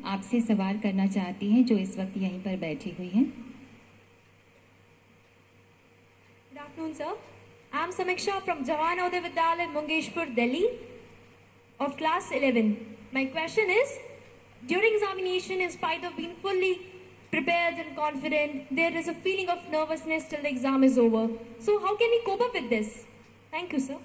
आपसे सवाल करना चाहती हैं, जो इस वक्त यहीं पर बैठी हुई हैं। Good afternoon, sir. I'm Samiksha from Jawan Uday Vidyalaya, Mungeshpur, Delhi, of class 11. My question is, during examination, in spite of being fully prepared and confident, there is a feeling of nervousness till the exam is over. So how can we cope up with this? Thank you, sir.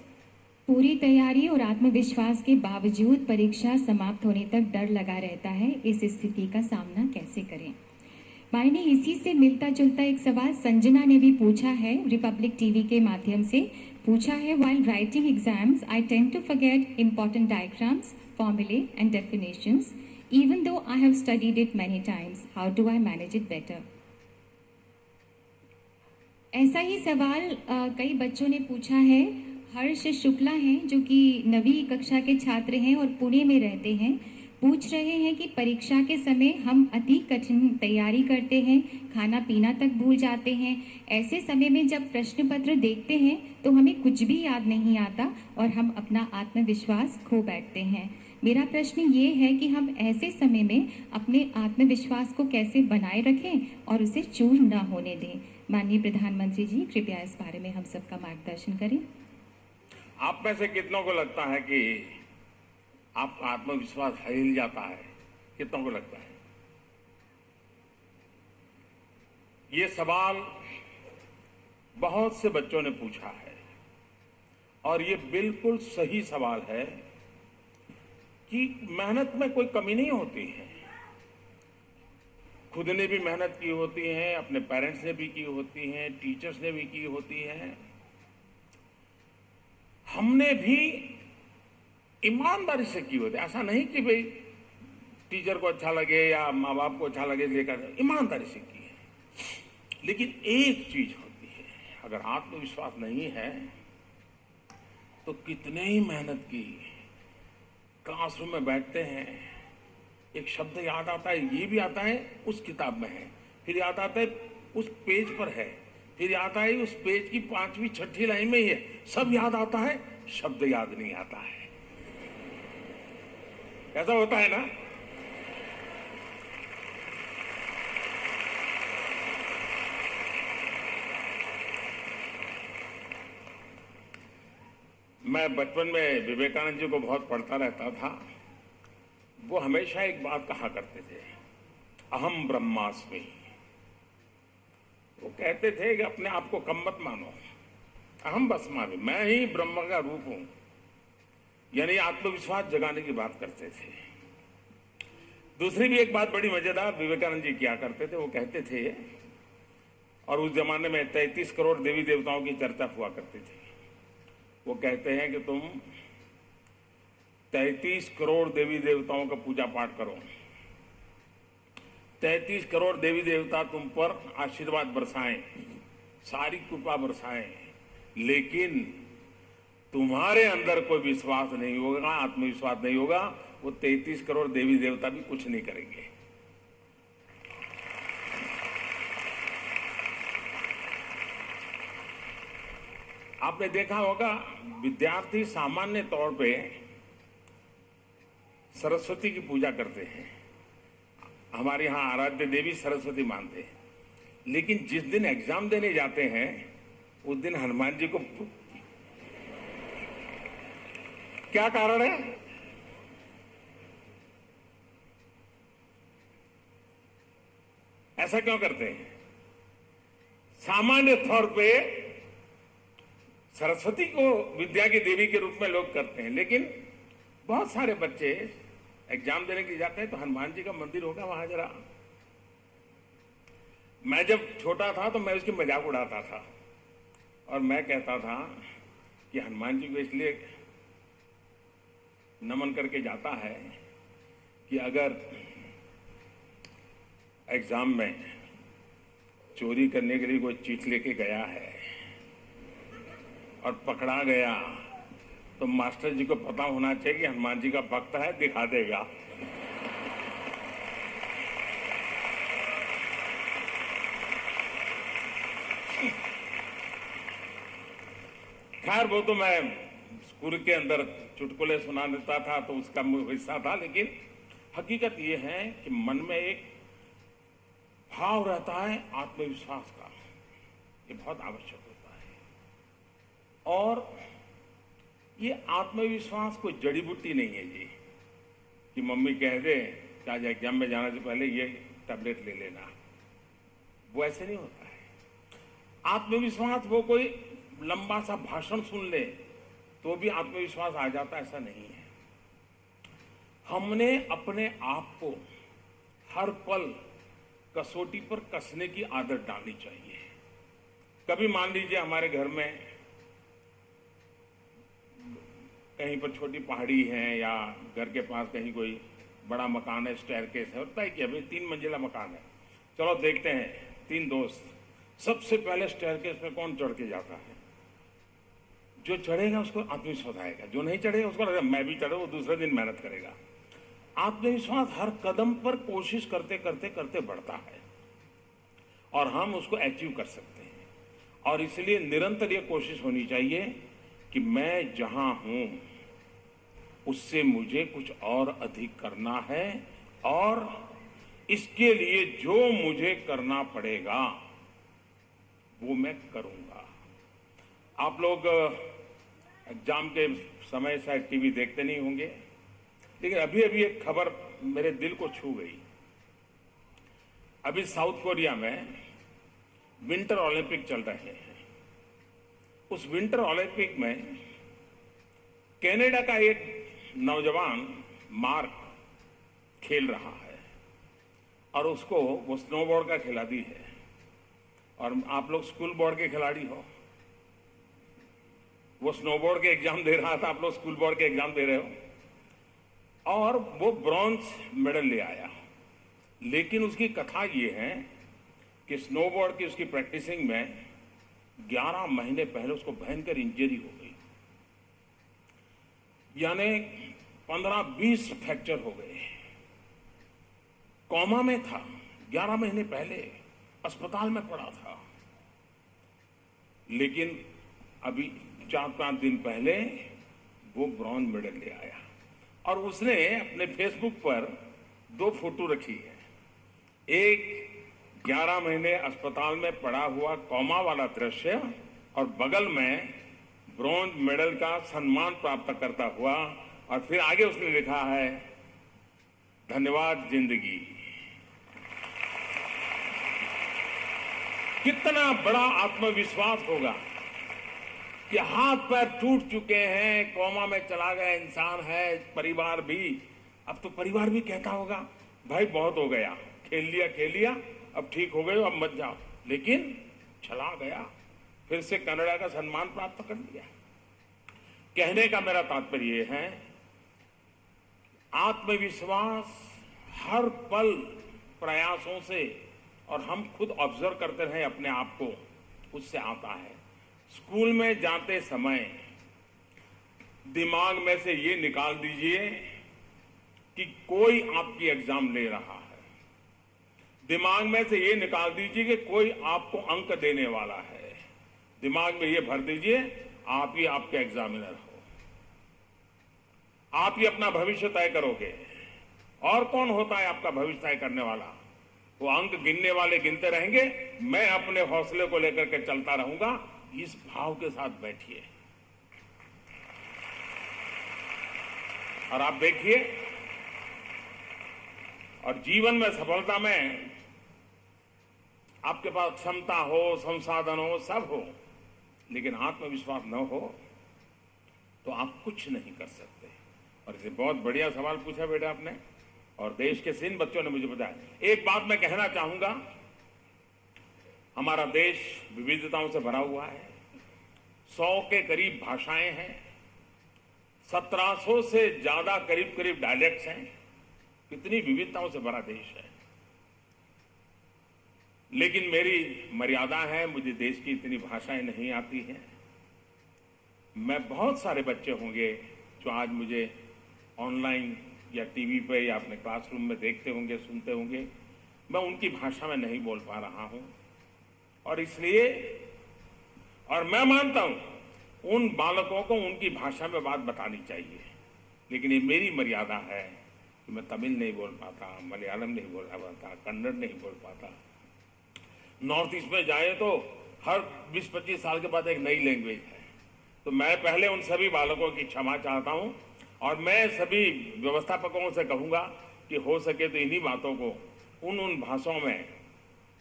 पूरी तैयारी और आत्मविश्वास के बावजूद परीक्षा समाप्त होने तक डर लगा रहता है। इस स्थिति का सामना कैसे करें? मायने इसी से मिलता जुलता एक सवाल संजना ने भी पूछा है, रिपब्लिक टीवी के माध्यम से पूछा है। While writing exams I tend to forget important diagrams, फॉर्मूले and definitions, even though I have studied it many times, how do I manage it better? ऐसा ही सवाल कई बच्चों ने पूछा है। हर्ष शुक्ला हैं, जो कि 9वीं कक्षा के छात्र हैं और पुणे में रहते हैं, पूछ रहे हैं कि परीक्षा के समय हम अति कठिन तैयारी करते हैं, खाना पीना तक भूल जाते हैं। ऐसे समय में जब प्रश्न पत्र देखते हैं तो हमें कुछ भी याद नहीं आता और हम अपना आत्मविश्वास खो बैठते हैं। मेरा प्रश्न ये है कि हम ऐसे समय में अपने आत्मविश्वास को कैसे बनाए रखें और उसे चूर न होने दें। माननीय प्रधानमंत्री जी, कृपया इस बारे में हम सबका मार्गदर्शन करें। आप में से कितनों को लगता है कि आपका आत्मविश्वास हिल जाता है? कितनों को लगता है? ये सवाल बहुत से बच्चों ने पूछा है और ये बिल्कुल सही सवाल है कि मेहनत में कोई कमी नहीं होती है। खुद ने भी मेहनत की होती है, अपने पेरेंट्स ने भी की होती है, टीचर्स ने भी की होती है, हमने भी ईमानदारी से की होती है। ऐसा नहीं कि भाई टीचर को अच्छा लगे या माँ बाप को अच्छा लगे लेकर, ईमानदारी से की है। लेकिन एक चीज होती है, अगर आत्मविश्वास नहीं है तो कितने ही मेहनत की, क्लासरूम में बैठते हैं, एक शब्द याद आता है, ये भी आता है उस किताब में है, फिर याद आता है उस पेज पर है, फिर याद आता है उस पेज की 5वीं 6ठी लाइन में ही है, सब याद आता है, शब्द याद नहीं आता है। ऐसा होता है ना? मैं बचपन में विवेकानंद जी को बहुत पढ़ता रहता था। वो हमेशा एक बात कहा करते थे, अहम ब्रह्मास्मि। वो कहते थे कि अपने आप को कम मत मानो, अहम ब्रह्मास्मि, मैं ही ब्रह्म का रूप हूं। यानी आत्मविश्वास जगाने की बात करते थे। दूसरी भी एक बात बड़ी मजेदार विवेकानंद जी किया करते थे। वो कहते थे, और उस जमाने में 33 करोड़ देवी देवताओं की चर्चा हुआ करती थी। वो कहते हैं कि तुम 33 करोड़ देवी देवताओं का पूजा पाठ करो, 33 करोड़ देवी देवता तुम पर आशीर्वाद बरसाएं, सारी कृपा बरसाएं, लेकिन तुम्हारे अंदर कोई विश्वास नहीं होगा, आत्मविश्वास नहीं होगा, वो 33 करोड़ देवी देवता भी कुछ नहीं करेंगे। आपने देखा होगा, विद्यार्थी सामान्य तौर पे सरस्वती की पूजा करते हैं। हमारे यहां आराध्य देवी सरस्वती मानते हैं, लेकिन जिस दिन एग्जाम देने जाते हैं उस दिन हनुमान जी को, क्या कारण है? ऐसा क्यों करते हैं? सामान्य तौर पे सरस्वती को विद्या की देवी के रूप में लोग करते हैं, लेकिन बहुत सारे बच्चे एग्जाम देने के लिए जाते हैं तो हनुमान जी का मंदिर होगा वहां जरा। मैं जब छोटा था तो मैं उसकी मजाक उड़ाता था और मैं कहता था कि हनुमान जी को इसलिए नमन करके जाता है कि अगर एग्जाम में चोरी करने के लिए कोई चीट लेके गया है और पकड़ा गया तो मास्टर जी को पता होना चाहिए कि हनुमान जी का भक्त है, दिखा देगा। खैर वो तो मैं स्कूल के अंदर चुटकुले सुना देता था तो उसका हिस्सा था, लेकिन हकीकत ये है कि मन में एक भाव रहता है आत्मविश्वास का, ये बहुत आवश्यक होता है। और ये आत्मविश्वास कोई जड़ी बूटी नहीं है जी कि मम्मी कह दे कि आज एग्जाम में जाने से पहले ये टैबलेट ले लेना, वो ऐसे नहीं होता है। आत्मविश्वास वो कोई लंबा सा भाषण सुन ले तो भी आत्मविश्वास आ जाता, ऐसा नहीं है। हमने अपने आप को हर पल कसौटी पर कसने की आदत डालनी चाहिए। कभी मान लीजिए हमारे घर में कहीं पर छोटी पहाड़ी है या घर के पास कहीं कोई बड़ा मकान है, स्टेयरकेस है, होता है कि अभी 3 मंजिला मकान है, चलो देखते हैं 3 दोस्त, सबसे पहले स्टेयरकेस पे कौन चढ़ के जाता है? जो चढ़ेगा उसको आत्मविश्वास आएगा, जो नहीं चढ़ेगा उसको लगेगा मैं भी चढ़ा, वो दूसरे दिन मेहनत करेगा। आत्मविश्वास हर कदम पर कोशिश करते करते करते बढ़ता है और हम उसको अचीव कर सकते हैं। और इसलिए निरंतर ये कोशिश होनी चाहिए कि मैं जहां हूं उससे मुझे कुछ और अधिक करना है और इसके लिए जो मुझे करना पड़ेगा वो मैं करूंगा। आप लोग एग्जाम के समय शायद टीवी देखते नहीं होंगे, लेकिन अभी अभी एक खबर मेरे दिल को छू गई। अभी साउथ कोरिया में विंटर ओलंपिक चल रहे हैं। उस विंटर ओलंपिक में कनाडा का एक नौजवान मार्क खेल रहा है और उसको वो स्नोबोर्ड का खिलाड़ी है। और आप लोग स्कूल बोर्ड के खिलाड़ी हो, वो स्नोबोर्ड के एग्जाम दे रहा था, आप लोग स्कूल बोर्ड के एग्जाम दे रहे हो, और वो ब्रॉन्ज मेडल ले आया। लेकिन उसकी कथा ये है कि स्नोबोर्ड की उसकी प्रैक्टिसिंग में 11 महीने पहले उसको भयंकर इंजरी हो गई, यानी 15-20 फ्रैक्चर हो गए, कोमा में था, 11 महीने पहले अस्पताल में पड़ा था। लेकिन अभी 4-5 दिन पहले वो ब्रॉन्ज मेडल ले आया और उसने अपने फेसबुक पर 2 फोटो रखी है। एक 11 महीने अस्पताल में पड़ा हुआ कोमा वाला दृश्य और बगल में ब्रॉन्ज मेडल का सम्मान प्राप्त करता हुआ, और फिर आगे उसने लिखा है धन्यवाद जिंदगी। कितना बड़ा आत्मविश्वास होगा कि हाथ पैर टूट चुके हैं, कोमा में चला गया इंसान है, परिवार भी, अब तो परिवार भी कहता होगा भाई बहुत हो गया, खेल लिया, अब ठीक हो गए, अब मत जाओ, लेकिन चला गया, फिर से कनाडा का सम्मान प्राप्त कर लिया। कहने का मेरा तात्पर्य यह है, आत्मविश्वास हर पल प्रयासों से, और हम खुद ऑब्जर्व करते रहे अपने आप को, उससे आता है। स्कूल में जाते समय दिमाग में से ये निकाल दीजिए कि कोई आपकी एग्जाम ले रहा है, दिमाग में से ये निकाल दीजिए कि कोई आपको अंक देने वाला है, दिमाग में ये भर दीजिए आप ही आपके एग्जामिनर हो, आप ही अपना भविष्य तय करोगे। और कौन होता है आपका भविष्य तय करने वाला? वो अंक गिनने वाले गिनते रहेंगे, मैं अपने हौसले को लेकर के चलता रहूंगा। इस भाव के साथ बैठिए और आप देखिए, और जीवन में सफलता में आपके पास क्षमता हो, संसाधन हो, सब हो, लेकिन आत्मविश्वास न हो तो आप कुछ नहीं कर सकते। और इसे बहुत बढ़िया सवाल पूछा बेटा आपने, और देश के सिंध बच्चों ने मुझे बताया। एक बात मैं कहना चाहूंगा, हमारा देश विविधताओं से भरा हुआ है, 100 के करीब भाषाएं हैं, 1700 से ज्यादा करीब करीब डायलेक्ट्स हैं, कितनी विविधताओं से भरा देश है। लेकिन मेरी मर्यादा है, मुझे देश की इतनी भाषाएं नहीं आती हैं। मैं बहुत सारे बच्चे होंगे जो आज मुझे ऑनलाइन या टीवी पे या अपने क्लासरूम में देखते होंगे, सुनते होंगे, मैं उनकी भाषा में नहीं बोल पा रहा हूं, और इसलिए, और मैं मानता हूं उन बालकों को उनकी भाषा में बात बतानी चाहिए, लेकिन ये मेरी मर्यादा है कि मैं तमिल नहीं बोल पाता, मलयालम नहीं बोल पाता, कन्नड़ नहीं बोल पाता। नॉर्थ ईस्ट में जाए तो हर 20-25 साल के बाद एक नई लैंग्वेज है। तो मैं पहले उन सभी बालकों की क्षमा चाहता हूं और मैं सभी व्यवस्थापकों से कहूंगा कि हो सके तो इन्हीं बातों को उन भाषाओं में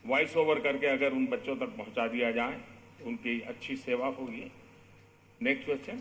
वॉइस ओवर करके अगर उन बच्चों तक पहुंचा दिया जाए, उनकी अच्छी सेवा होगी। Next question.